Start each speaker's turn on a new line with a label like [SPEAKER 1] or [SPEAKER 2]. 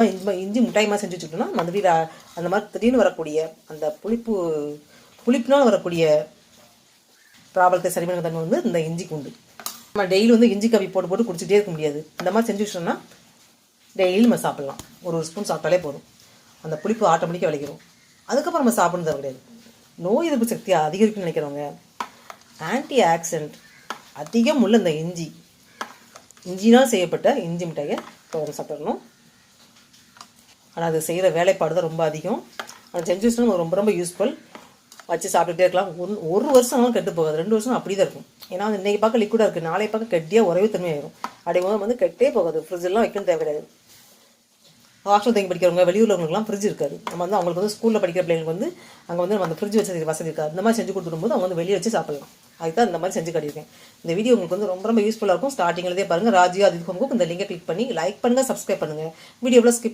[SPEAKER 1] இஞ்சி மிட்டாய் மாதிரி செஞ்சு வச்சுக்கிட்டோம்னா மறுபடியும் அந்த மாதிரி திடீர்னு வரக்கூடிய அந்த புளிப்புனால் வரக்கூடிய ப்ராப்ளத்தை சரி பண்ண தன்மை வந்து இந்த இஞ்சிக்கு உண்டு. நம்ம டெய்லி வந்து இஞ்சி காஃபி போட்டு போட்டு குடிச்சிட்டே இருக்க முடியாது. இந்த மாதிரி செஞ்சு வச்சோம்னா டெய்லி நம்ம சாப்பிட்லாம். ஒரு ஸ்பூன் சாப்பிட்டாலே போதும், அந்த புளிப்பு ஆட்டோமேட்டிக்காக விளைக்கிறோம். அதுக்கப்புறம் நம்ம சாப்பிட்றது கிடையாது. நோய் எதிர்ப்பு சக்தியை அதிகரிக்குன்னு நினைக்கிறவங்க ஆன்டி ஆக்சிடென்ட் அதிகம் உள்ள இந்த இஞ்சினால் செய்யப்பட்ட இஞ்சி மிட்டாயை சாப்பிடணும். ஆனால் அது செய்கிற வேலைப்பாடு தான் ரொம்ப அதிகம். அது செஞ்சு வச்சுன்னா ரொம்ப ரொம்ப யூஸ்ஃபுல். வச்சு சாப்பிட்டுட்டே இருக்கலாம். ஒரு வருஷம் கெட்டு போகாது, 2 வருஷம் அப்படி தான் இருக்கும். ஏன்னா வந்து இன்றைக்கி பார்க்க லிக்விடாக இருக்குது, நாளை பார்க்க கெட்டியாக உறவு தன்மை ஆயிரும். அப்படி வந்து கெட்டே போகாது. ஃப்ரிட்ஜெல்லாம் வைக்கணும் தேவை கிடையாது. ஹாஸ்டல் தங்கி படிக்கிறவங்க வெளியூர்லவங்களுக்குலாம் ஃப்ரிட்ஜ் இருக்காது. நம்ம வந்து அவங்களுக்கு வந்து ஸ்கூலில் படிக்கிற பிள்ளைங்களுக்கு வந்து அங்கே வந்து நம்ம அந்த ஃப்ரிட்ஜ் வசதி இருக்காது. இந்த மாதிரி செஞ்சு கொடுத்துடும்போது அவங்க வந்து வெளியே வச்சு சாப்பிடலாம். அதுதான் இந்த மாதிரி செஞ்சு காட்டியிருக்கேன். இந்த வீடியோ உங்களுக்கு வந்து ரொம்ப ரொம்ப யூஸ்ஃபுல்லாக இருக்கும். ஸ்டார்டிங்லேயே பாருங்கள். ராஜியா அதிகம் இந்த லிங்கை கிளிக் பண்ணி லைக் பண்ணுங்கள், சப்ஸ்கிரைப் பண்ணுங்கள். வீடியோவில் ஸ்கிப்